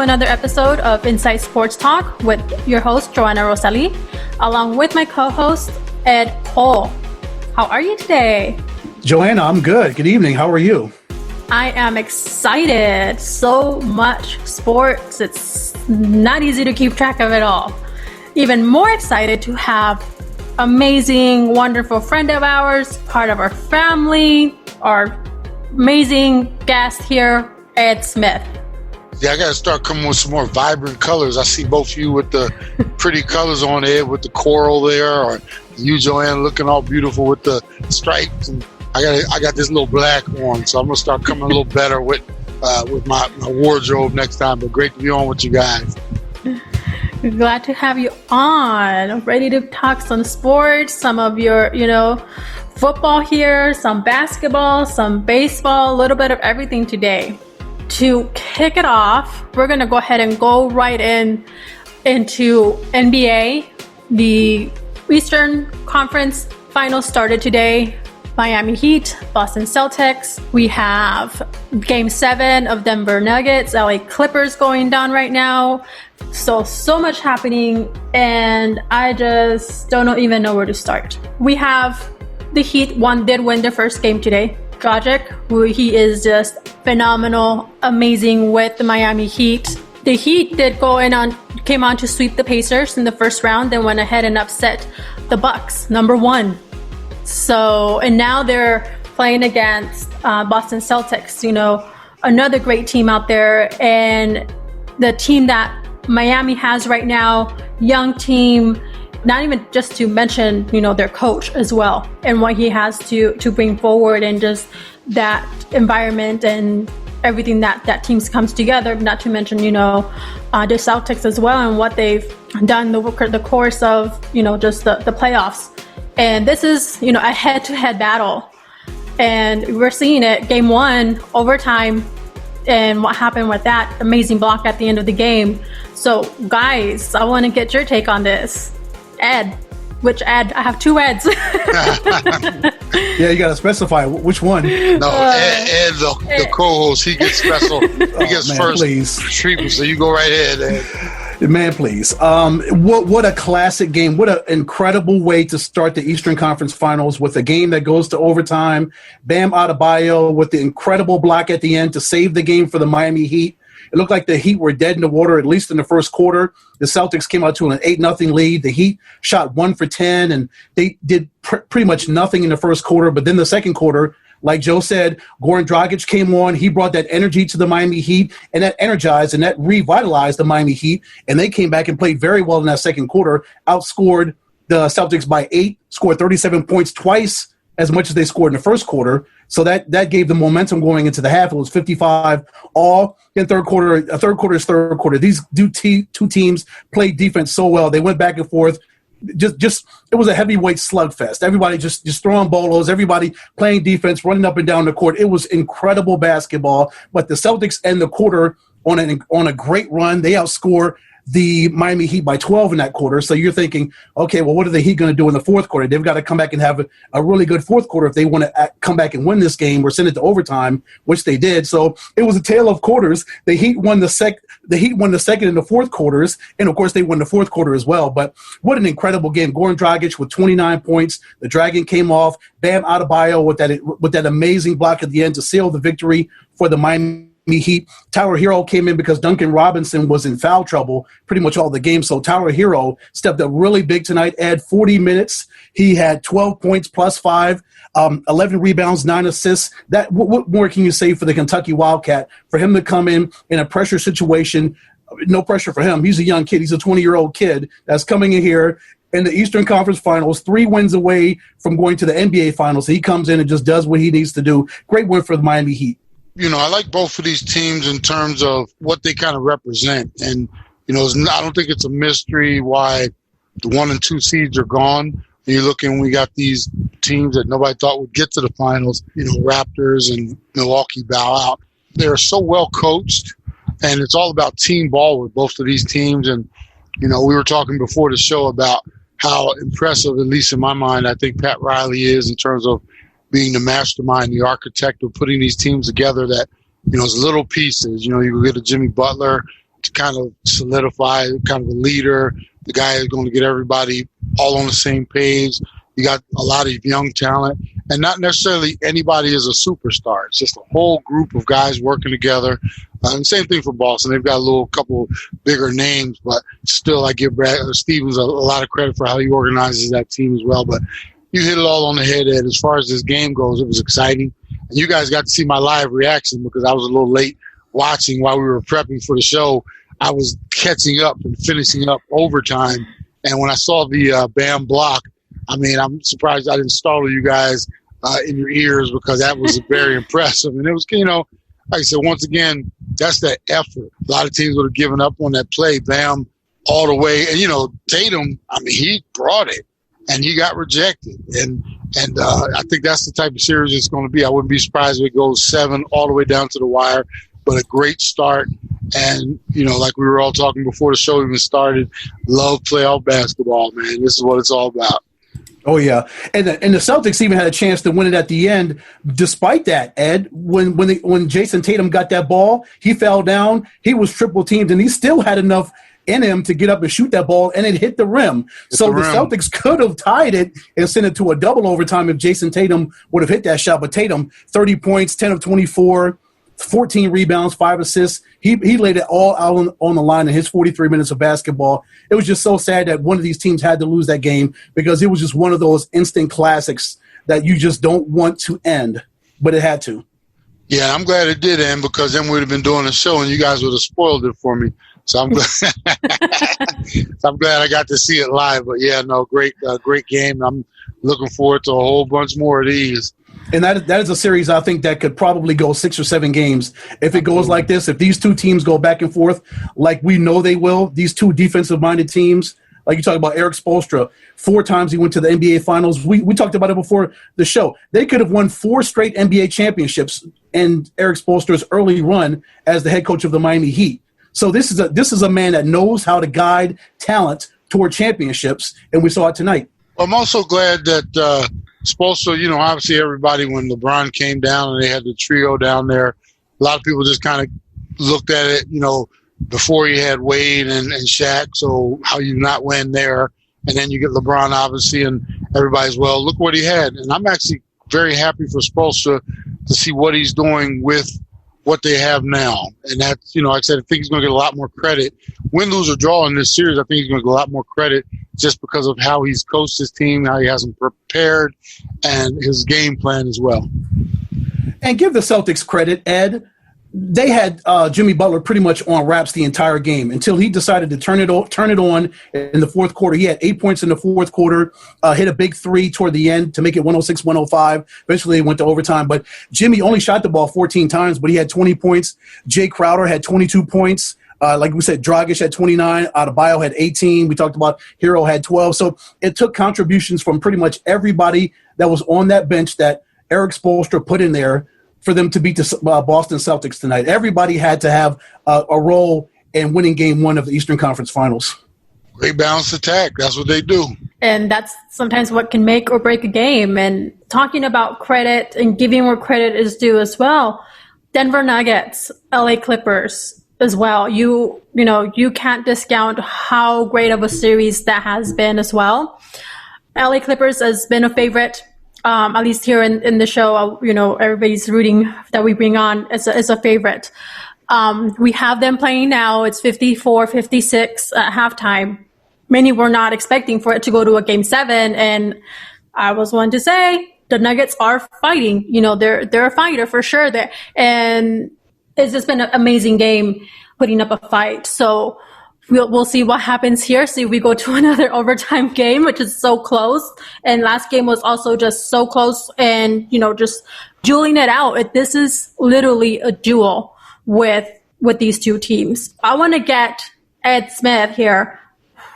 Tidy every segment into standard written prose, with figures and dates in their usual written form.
another episode of Inside Sports Talk with your host, Johanna-Rosalye, along with my co-host, Ed Cole. How are you today? Johanna, I'm good. Good evening. How are you? I am excited. So much sports. It's not easy to keep track of it all. Even more excited to have amazing, wonderful friend of ours, part of our family, our amazing guest here, Ed Smith. Yeah, I got to start coming with some more vibrant colors. I see both of you with the pretty colors on Ed with the coral there, or you, Joanne, looking all beautiful with the stripes. And I got this little black on, so I'm gonna start coming a little better with my wardrobe next time. But great to be on with you guys. Glad to have you on. Ready to talk some sports, some of your, football here, some basketball, some baseball, a little bit of everything today. To kick it off, we're going to go ahead and go right into NBA. The Eastern Conference Finals started today. Miami Heat, Boston Celtics. We have Game 7 of Denver Nuggets, LA Clippers going down right now. So much happening, and I just don't even know where to start. We have the Heat did win their first game today. Dragic, he is just phenomenal, amazing with the Miami Heat. The Heat came on to sweep the Pacers in the first round, then went ahead and upset the Bucks, number 1. So, and now they're playing against Boston Celtics, another great team out there. And the team that Miami has right now, young team, not even just to mention, their coach as well, and what he has to bring forward, and just that environment and everything that teams comes together, not to mention, the Celtics as well, and what they've done the course of, just the playoffs. And this is, a head-to-head battle. And we're seeing it, Game 1, overtime, and what happened with that amazing block at the end of the game. So, guys, I want to get your take on this. Ed. Which Ed? I have 2 Eds. Yeah, you got to specify which one. No, Ed the co-host, he gets special. He gets first treatment, so you go right ahead, Ed. Man, please. What a classic game. What an incredible way to start the Eastern Conference Finals, with a game that goes to overtime. Bam Adebayo with the incredible block at the end to save the game for the Miami Heat. It looked like the Heat were dead in the water, at least in the first quarter. The Celtics came out to an 8-0 lead. The Heat shot 1 for 10, and they did pretty much nothing in the first quarter. But then the second quarter, like Joe said, Goran Dragic came on. He brought that energy to the Miami Heat, and that energized and that revitalized the Miami Heat. And they came back and played very well in that second quarter, outscored the Celtics by 8, scored 37 points, twice as much as they scored in the first quarter. So that gave them momentum going into the half. It was 55 all in third quarter. Third quarter is third quarter. These two teams played defense so well. They went back and forth. Just it was a heavyweight slugfest. Everybody just throwing bolos. Everybody playing defense, running up and down the court. It was incredible basketball. But the Celtics end the quarter on a great run. They outscore the Miami Heat by 12 in that quarter. So you're thinking, okay, well, what are the Heat going to do in the fourth quarter? They've got to come back and have a really good fourth quarter if they want to come back and win this game or send it to overtime, which they did. So it was a tale of quarters. The Heat won the second and the fourth quarters, and of course they won the fourth quarter as well. But what an incredible game! Goran Dragic with 29 points. The Dragon came off. Bam Adebayo with that amazing block at the end to seal the victory for the Miami Heat. Tyler Hero came in because Duncan Robinson was in foul trouble pretty much all the game. So Tyler Hero stepped up really big tonight. 40 minutes. He had 12 points plus 5, 11 rebounds, 9 assists. What more can you say for the Kentucky Wildcat? For him to come in a pressure situation, no pressure for him. He's a young kid. He's a 20-year-old kid that's coming in here in the Eastern Conference Finals, 3 wins away from going to the NBA Finals. He comes in and just does what he needs to do. Great win for the Miami Heat. I like both of these teams in terms of what they kind of represent. And, I don't think it's a mystery why the 1 and 2 seeds are gone. And you're looking, we got these teams that nobody thought would get to the finals, Raptors and Milwaukee bow out. They're so well coached, and it's all about team ball with both of these teams. And, we were talking before the show about how impressive, at least in my mind, I think Pat Riley is in terms of being the mastermind, the architect of putting these teams together that, as little pieces. You get a Jimmy Butler to kind of solidify kind of a leader, the guy who's going to get everybody all on the same page. You got a lot of young talent, and not necessarily anybody is a superstar. It's just a whole group of guys working together. And same thing for Boston. They've got a couple bigger names, but still I give Brad Stevens a lot of credit for how he organizes that team as well. But you hit it all on the head, Ed. As far as this game goes, it was exciting. And you guys got to see my live reaction because I was a little late watching while we were prepping for the show. I was catching up and finishing up overtime. And when I saw the Bam block, I mean, I'm surprised I didn't startle you guys in your ears because that was very impressive. And it was, like I said, once again, that's that effort. A lot of teams would have given up on that play. Bam all the way. And, Tatum, I mean, he brought it and he got rejected. And I think that's the type of series it's going to be. I wouldn't be surprised if it goes 7 all the way down to the wire. But a great start. And, like we were all talking before the show even started, love playoff basketball, man. This is what it's all about. Oh, yeah. And the Celtics even had a chance to win it at the end. Despite that, Ed, when Jason Tatum got that ball, he fell down. He was triple teamed, and he still had enough in him to get up and shoot that ball, and it hit the rim. The Celtics could have tied it and sent it to a double overtime if Jason Tatum would have hit that shot. But Tatum, 30 points, 10 of 24, 14 rebounds, 5 assists. He laid it all out on the line in his 43 minutes of basketball. It was just so sad that one of these teams had to lose that game because it was just one of those instant classics that you just don't want to end, but it had to. Yeah, I'm glad it did end because then we'd have been doing a show and you guys would have spoiled it for me. So I'm glad, I'm glad I got to see it live. But, yeah, no, great game. I'm looking forward to a whole bunch more of these. And that is a series I think that could probably go 6 or 7 games. If it goes like this, if these two teams go back and forth like we know they will, these two defensive-minded teams, like you talked about Eric Spoelstra, 4 times he went to the NBA Finals. We talked about it before the show. They could have won 4 straight NBA championships in Eric Spoelstra's early run as the head coach of the Miami Heat. So this is a man that knows how to guide talent toward championships, and we saw it tonight. I'm also glad that Spoelstra, obviously everybody, when LeBron came down and they had the trio down there, a lot of people just kind of looked at it, before you had Wade and Shaq, so how you not win there. And then you get LeBron, obviously, and everybody's, well, look what he had. And I'm actually very happy for Spoelstra to see what he's doing with what they have now. And that's, like I said, I think he's going to get a lot more credit. Win, lose, or draw in this series, I think he's going to get a lot more credit just because of how he's coached his team, how he has them prepared, and his game plan as well. And give the Celtics credit, Ed. They had Jimmy Butler pretty much on wraps the entire game until he decided to turn it on in the fourth quarter. He had 8 points in the fourth quarter, hit a big 3 toward the end to make it 106-105. Eventually, it went to overtime. But Jimmy only shot the ball 14 times, but he had 20 points. Jay Crowder had 22 points. Like we said, Dragic had 29. Adebayo had 18. We talked about Hero had 12. So it took contributions from pretty much everybody that was on that bench that Eric Spoelstra put in there for them to beat the Boston Celtics tonight. Everybody had to have a role in winning Game 1 of the Eastern Conference Finals. Great balanced attack. That's what they do. And that's sometimes what can make or break a game. And talking about credit and giving where credit is due as well, Denver Nuggets, LA Clippers as well. You can't discount how great of a series that has been as well. LA Clippers has been a favorite. At least here in the show, everybody's rooting that we bring on as a favorite. We have them playing now. It's 54-56 at halftime. Many were not expecting for it to go to a Game 7, and I was one to say the Nuggets are fighting. They're a fighter for sure. And it's just been an amazing game, putting up a fight. So we'll see what happens here. See if we go to another overtime game, which is so close. And last game was also just so close and, just dueling it out. This is literally a duel with these two teams. I want to get Ed Smith here.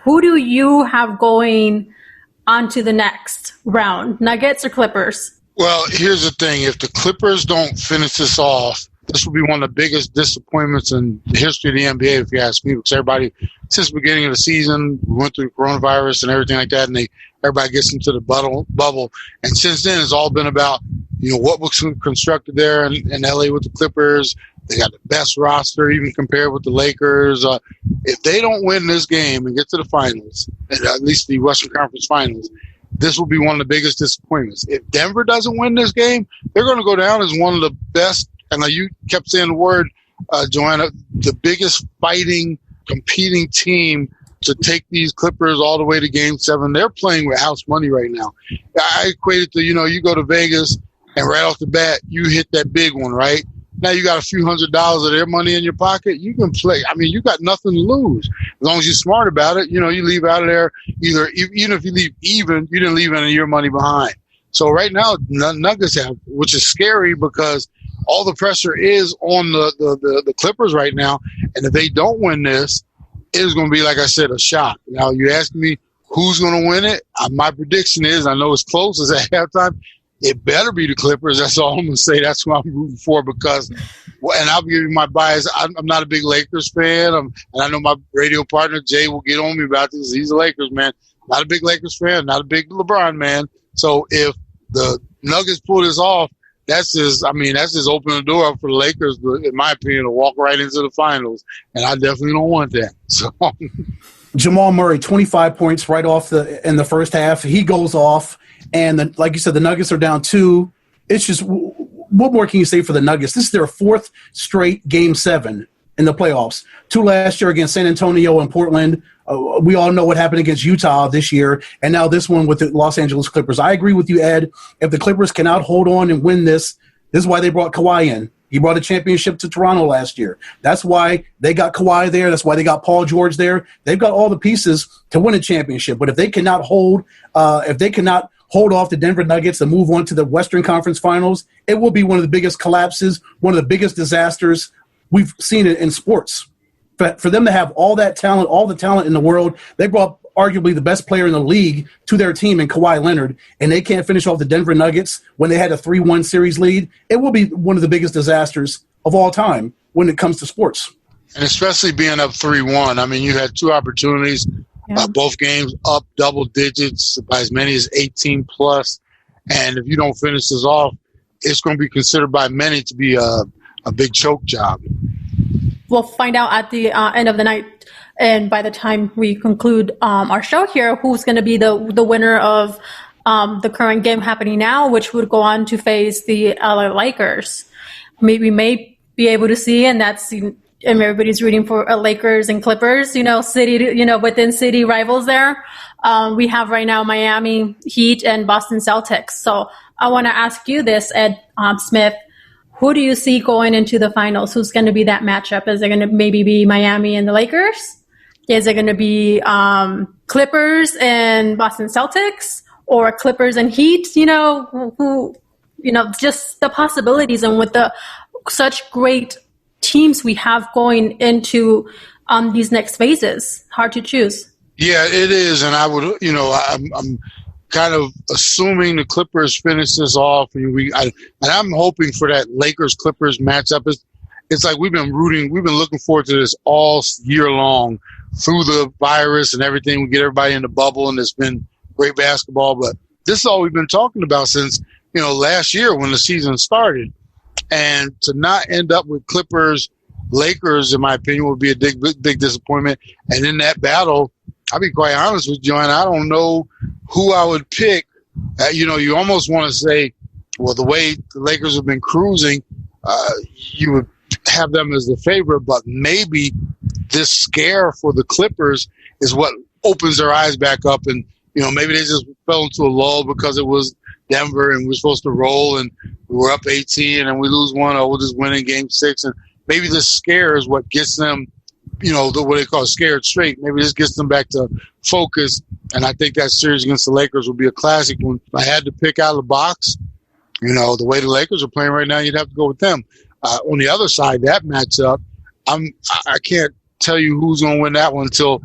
Who do you have going on to the next round, Nuggets or Clippers? Well, here's the thing. If the Clippers don't finish this off, this will be one of the biggest disappointments in the history of the NBA, if you ask me, because everybody, since the beginning of the season, we went through coronavirus and everything like that, and they everybody gets into the bubble. And since then, it's all been about, what was constructed there in LA with the Clippers. They got the best roster, even compared with the Lakers. If they don't win this game and get to the finals, at least the Western Conference Finals, this will be one of the biggest disappointments. If Denver doesn't win this game, they're going to go down as one of the best, and like you kept saying the word, Joanna, the biggest fighting, competing team to take these Clippers all the way to Game 7. They're playing with house money right now. I equate it to, you go to Vegas and right off the bat, you hit that big one, right? Now you got a few $100s of their money in your pocket. You can play. I mean, you got nothing to lose. As long as you're smart about it, you leave out of there even if you leave even, you didn't leave any of your money behind. So right now, Nuggets have, which is scary because all the pressure is on the Clippers right now. And if they don't win this, it is going to be, like I said, a shock. Now, you ask me who's going to win it. My prediction is, I know it's close, it's at halftime. It better be the Clippers. That's all I'm going to say. That's what I'm rooting for because, and I'll give you my bias. I'm not a big Lakers fan. And I know my radio partner, Jay, will get on me about this. He's a Lakers man. Not a big Lakers fan. Not a big LeBron man. So if the Nuggets pull this off, that's just opening the door up for the Lakers, in my opinion, to walk right into the finals. And I definitely don't want that. So Jamal Murray, 25 points right off in the first half. He goes off. And like you said, the Nuggets are down 2. It's just, what more can you say for the Nuggets? This is their 4th straight Game 7 in the playoffs. 2 last year against San Antonio and Portland. We all know what happened against Utah this year. And now this one with the Los Angeles Clippers. I agree with you, Ed. If the Clippers cannot hold on and win this is why they brought Kawhi in. He brought a championship to Toronto last year. That's why they got Kawhi there. That's why they got Paul George there. They've got all the pieces to win a championship. But if they cannot hold off the Denver Nuggets and move on to the Western Conference Finals, it will be one of the biggest collapses, one of the biggest disasters we've seen in sports. For them to have all the talent in the world, they brought arguably the best player in the league to their team in Kawhi Leonard, and they can't finish off the Denver Nuggets when they had a 3-1 series lead. It will be one of the biggest disasters of all time when it comes to sports. And especially being up 3-1. I mean, you had 2 opportunities. Yeah. Both games up double digits by as many as 18 plus. And if you don't finish this off, it's going to be considered by many to be a big choke job. We'll find out at the end of the night. And by the time we conclude our show here, who's going to be the winner of the current game happening now, which would go on to face the LA Lakers. We may be able to see, and that's and everybody's rooting for Lakers and Clippers, city, within city rivals there. We have right now Miami Heat and Boston Celtics. So I want to ask you this, Ed Smith. Who do you see going into the finals? Who's going to be that matchup? Is it going to maybe be Miami and the Lakers? Is it going to be Clippers and Boston Celtics, or Clippers and Heat? Just the possibilities, and with such great teams we have going into these next phases. Hard to choose. Yeah, it is. And I would, I'm kind of assuming the Clippers finish this off. And I'm hoping for that Lakers-Clippers matchup. It's like we've been looking forward to this all year long through the virus and everything. We get everybody in the bubble, and it's been great basketball. But this is all we've been talking about since, last year when the season started. And to not end up with Clippers-Lakers, in my opinion, would be a big disappointment. And in that battle, I'll be quite honest with you, and I don't know who I would pick. You almost want to say, well, the way the Lakers have been cruising, you would have them as the favorite, but maybe this scare for the Clippers is what opens their eyes back up. And, maybe they just fell into a lull because it was Denver and we're supposed to roll and we were up 18 and we lose 1, we'll just win in Game 6. And maybe this scare is what gets them, what they call scared straight. Maybe this gets them back to focus. And I think that series against the Lakers will be a classic one. If I had to pick out of the box, the way the Lakers are playing right now, you'd have to go with them. On the other side, that matchup, I can't tell you who's going to win that one until